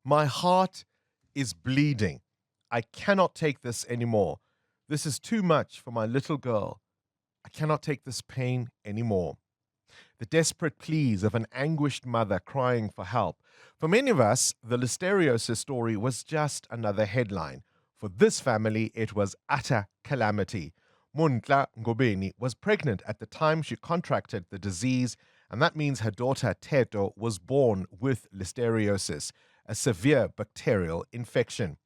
My heart is bleeding. I cannot take this anymore. This is too much for my little girl. I cannot take this pain anymore. The desperate pleas of an anguished mother crying for help. For many of us, the Listeriosis story was just another headline. For this family, it was utter calamity. Monthla Ngobeni was pregnant at the time she contracted the disease, and that means her daughter Teto was born with Listeriosis, a severe bacterial infection.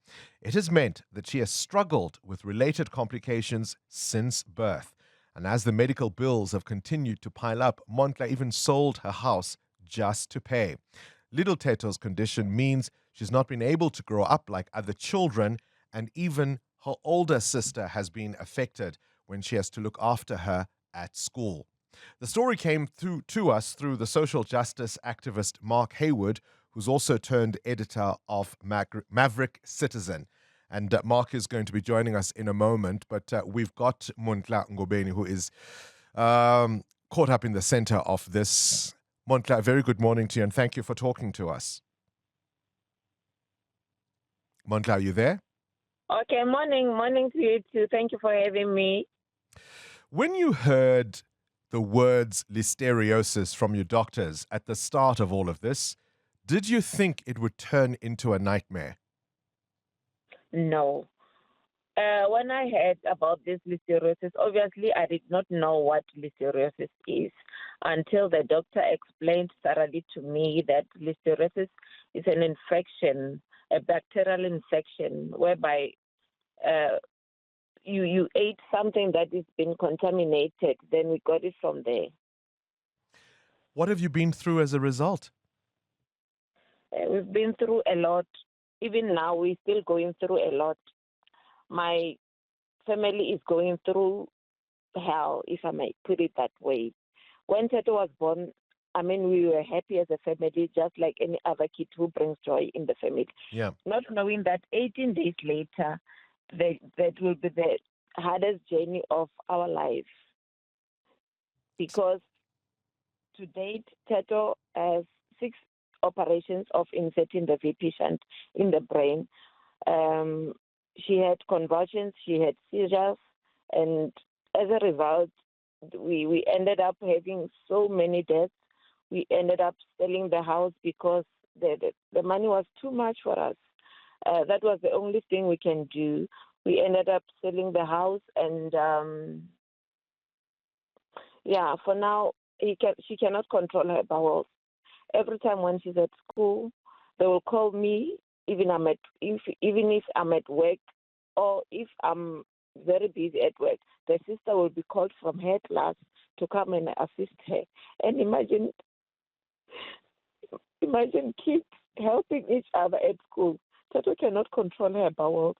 It has meant that she has struggled with related complications since birth. And as the medical bills have continued to pile up, Monthla even sold her house just to pay. Little Teto's condition means she's not been able to grow up like other children, and even her older sister has been affected when she has to look after her at school. The story came through to us through the social justice activist Mark Heywood, who's also turned editor of Maverick Citizen. And Mark is going to be joining us in a moment, but we've got Monthla Ngobeni, who is caught up in the center of this. Monthla, very good morning to you, and thank you for talking to us. Monthla, are you there? Okay, morning to you too. Thank you for having me. When you heard the words listeriosis from your doctors at the start of all of this, did you think it would turn into a nightmare? No. When I heard about this listeriosis, obviously I did not know what listeriosis is until the doctor explained thoroughly to me that listeriosis is an infection, a bacterial infection, whereby you ate something that has been contaminated. Then we got it from there. What have you been through as a result? We've been through a lot. Even now, we're still going through a lot. My family is going through hell, if I may put it that way. When Teto was born, I mean, we were happy as a family, just like any other kid who brings joy in the family. Yeah. Not knowing that 18 days later, that will be the hardest journey of our life. Because to date, Teto has 6 operations of inserting the VP shunt in the brain. She had convulsions, she had seizures, and as a result, we ended up having so many deaths. We ended up selling the house because the money was too much for us. That was the only thing we can do. We ended up selling the house, and for now, she cannot control her bowels. Every time when she's at school, they will call me, even if I'm at work or if I'm very busy at work. The sister will be called from her class to come and assist her. And imagine kids helping each other at school. Tato cannot control her bowels.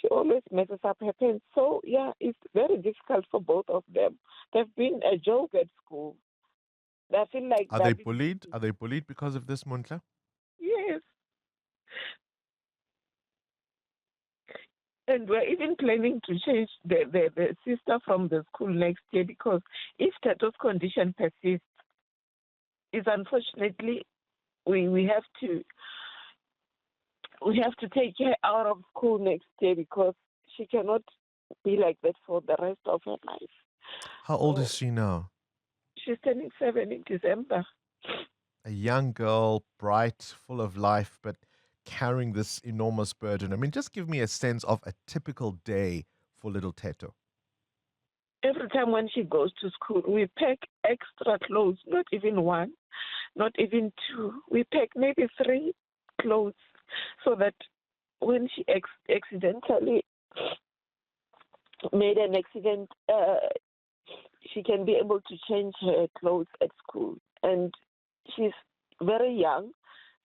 She always messes up her pants. So, it's very difficult for both of them. They've been a joke at school. I feel like Are they bullied? Are they bullied because of this, Monthla? Yes. And we're even planning to change the sister from the school next year because if Tato's condition persists, it's unfortunately we have to take her out of school next year because she cannot be like that for the rest of her life. How old is she now? She's turning 7 in December. A young girl, bright, full of life, but carrying this enormous burden. I mean, just give me a sense of a typical day for little Teto. Every time when she goes to school, we pack extra clothes, not even one, not even two. We pack maybe 3 clothes so that when she accidentally made an accident, she can be able to change her clothes at school. And she's very young,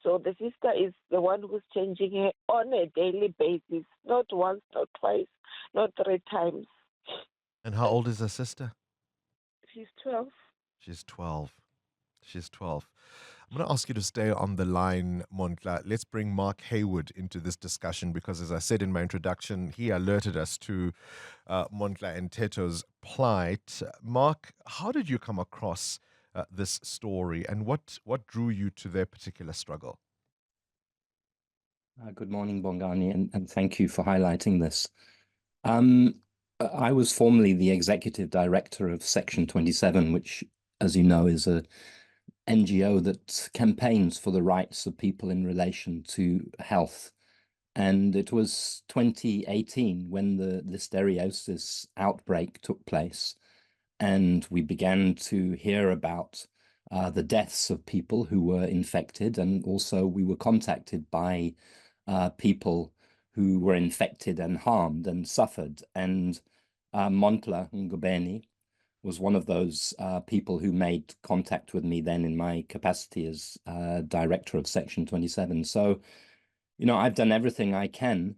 so the sister is the one who's changing her on a daily basis, not once, not twice, not 3 times. And how old is her sister? She's 12. She's 12. She's 12. I'm going to ask you to stay on the line, Monthla. Let's bring Mark Heywood into this discussion because, as I said in my introduction, he alerted us to Monthla and Teto's plight. Mark, how did you come across this story and what drew you to their particular struggle? Good morning, Bongani, and thank you for highlighting this. Um, I was formerly the executive director of Section 27, which, as you know, is a NGO that campaigns for the rights of people in relation to health. And it was 2018 when the Listeriosis outbreak took place, and we began to hear about the deaths of people who were infected, and also we were contacted by people who were infected and harmed and suffered. And Monthla Ngobeni was one of those people who made contact with me then in my capacity as director of Section 27. So, I've done everything I can.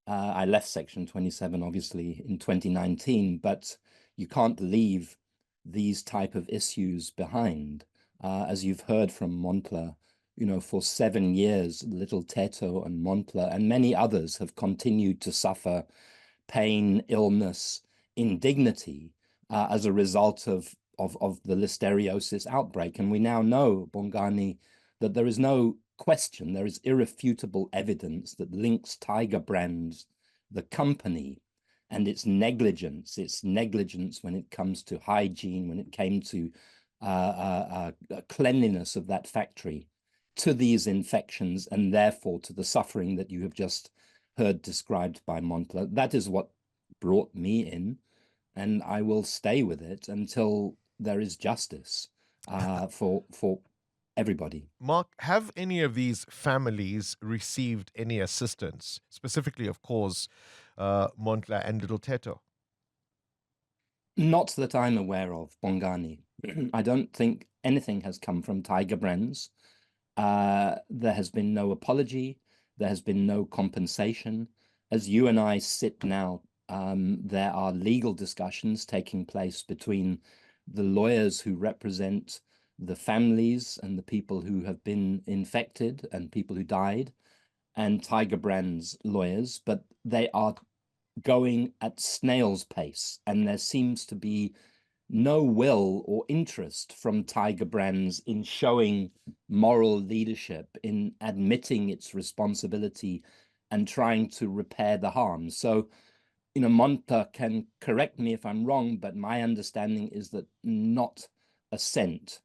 I left Section 27, obviously, in 2019, but you can't leave these type of issues behind. As you've heard from Monthla, for 7 years, little Teto and Monthla and many others have continued to suffer pain, illness, indignity as a result of the listeriosis outbreak. And we now know, Bongani, that there is no question, there is irrefutable evidence that links Tiger Brands, the company, and its negligence when it comes to hygiene, when it came to cleanliness of that factory, to these infections, and therefore to the suffering that you have just heard described by Monthla. That is what brought me in, and I will stay with it until there is justice for everybody. Mark, have any of these families received any assistance, specifically, of course, Montla and Little Teto? Not that I'm aware of, Bongani. I don't think anything has come from Tiger Brands. There has been no apology. There has been no compensation. As you and I sit now, there are legal discussions taking place between the lawyers who represent the families and the people who have been infected and people who died, and Tiger Brands lawyers, but they are going at snail's pace, and there seems to be no will or interest from Tiger Brands in showing moral leadership, in admitting its responsibility and trying to repair the harm. So, Monta can correct me if I'm wrong, but my understanding is that not a cent,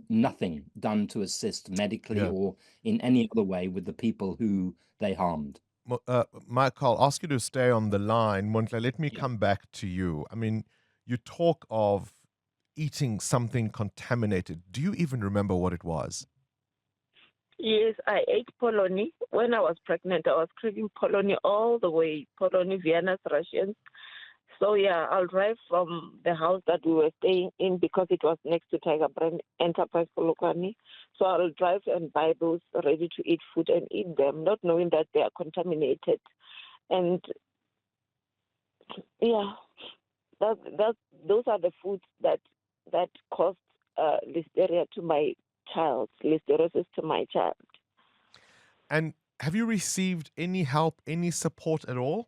nothing done to assist medically or in any other way with the people who they harmed. Mike, I'll ask you to stay on the line. Montla, let me come back to you. I mean, you talk of eating something contaminated. Do you even remember what it was? Yes, I ate polony. When I was pregnant, I was craving polony all the way, polony, Vienna's, Russians. So, yeah, I'll drive from the house that we were staying in because it was next to Tiger Brand Enterprise Polokwane. So I'll drive and buy those ready-to-eat food and eat them, not knowing that they are contaminated. And, yeah, those are the foods that caused listeria to my child, listeriosis to my child. And have you received any help, any support at all?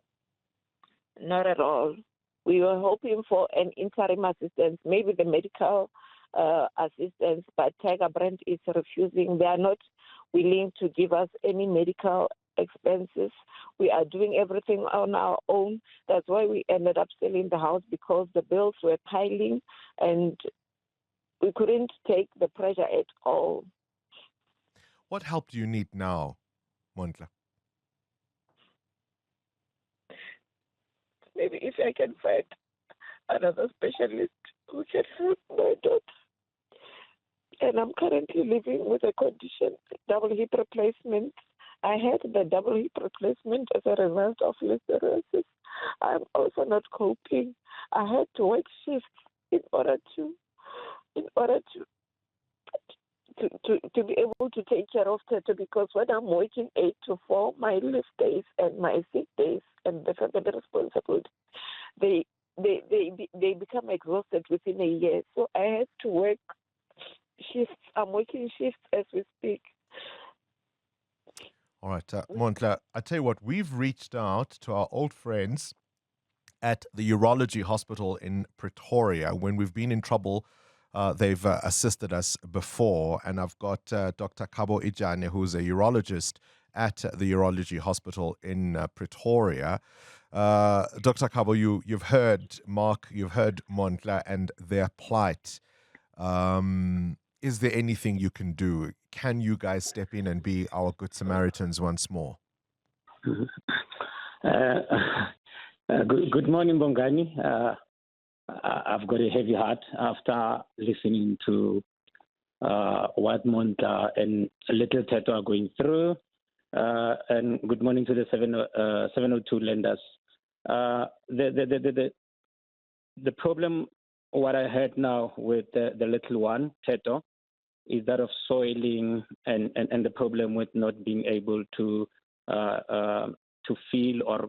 Not at all. We were hoping for an interim assistance, maybe the medical assistance, but Tiger Brand is refusing. They are not willing to give us any medical expenses. We are doing everything on our own. That's why we ended up selling the house, because the bills were piling and we couldn't take the pressure at all. What help do you need now, Montla? Maybe if I can find another specialist who can help my daughter. And I'm currently living with a condition, double hip replacement. I had the double hip replacement as a result of listeriosis. I'm also not coping. I had to work shifts in order to be able to take care of Tete, because when I'm working 8 to 4, my leave days and my sick days and the family responsibility, they become exhausted within a year. So I had to work shifts. I'm working shifts as we speak. All right, Montla, I tell you what, we've reached out to our old friends at the urology hospital in Pretoria when we've been in trouble They've assisted us before, and I've got Dr. Kabo Ijane, who's a urologist at the Urology Hospital in Pretoria. Dr. Kabo, you've heard Mark, you've heard Monthla and their plight. Is there anything you can do? Can you guys step in and be our good Samaritans once more? Good morning, Bongani. I've got a heavy heart after listening to what Monthla and Little Teto are going through. And good morning to the 702 lenders. The problem, what I heard now with the little one, Teto, is that of soiling and the problem with not being able to feel or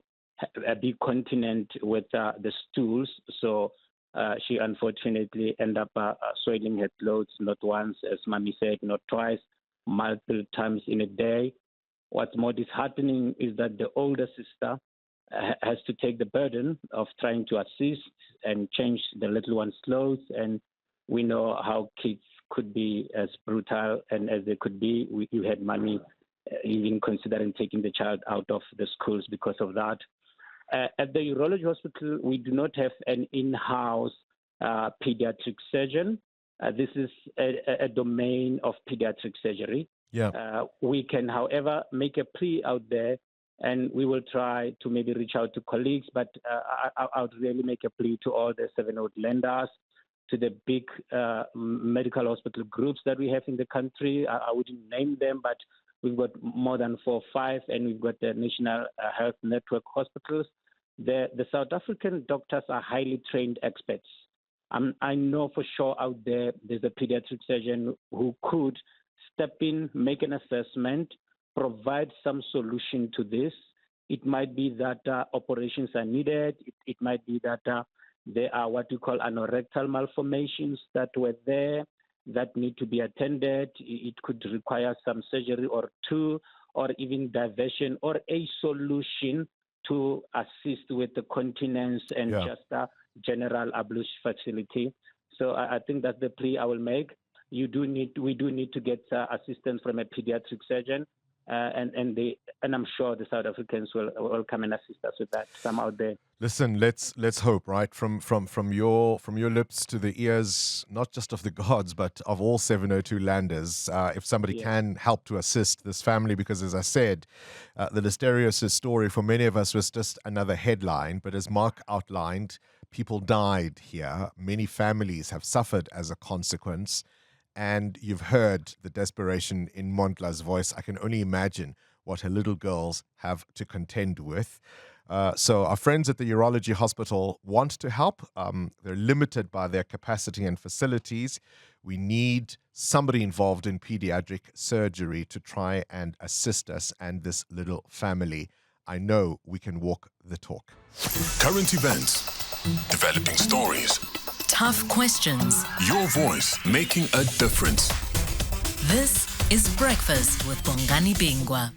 be continent with the stools. So she unfortunately ended up soiling her clothes not once, as Mami said, not twice, multiple times in a day. What's more disheartening is that the older sister has to take the burden of trying to assist and change the little one's clothes. And we know how kids could be as brutal and as they could be. You had Mami even considering taking the child out of the schools because of that. At the urology hospital, we do not have an in-house pediatric surgeon. This is a domain of pediatric surgery. Yeah. We can, however, make a plea out there, and we will try to maybe reach out to colleagues, but I would really make a plea to all the 700 lenders, to the big medical hospital groups that we have in the country. I wouldn't name them, but we've got more than 4 or 5, and we've got the National Health Network hospitals. The South African doctors are highly trained experts. I know for sure out there's a pediatric surgeon who could step in, make an assessment, provide some solution to this. It might be that operations are needed. It might be that there are what we call anorectal malformations that were there that need to be attended. It could require some surgery or two, or even diversion, or a solution to assist with the continence and just a general ablution facility. So I think that's the plea I will make. We do need to get assistance from a pediatric surgeon, and I'm sure the South Africans will come and assist us with that. Some out there. Listen, let's hope, right? From your lips to the ears, not just of the gods, but of all 702 landers. If somebody can help to assist this family, because as I said, the Listeriosis story for many of us was just another headline. But as Mark outlined, people died here. Many families have suffered as a consequence. And you've heard the desperation in Montla's voice. I can only imagine what her little girls have to contend with. So our friends at the Urology Hospital want to help. They're limited by their capacity and facilities. We need somebody involved in pediatric surgery to try and assist us and this little family. I know we can walk the talk. Current events, developing stories, tough questions. Your voice making a difference. This is Breakfast with Bongani Bingwa.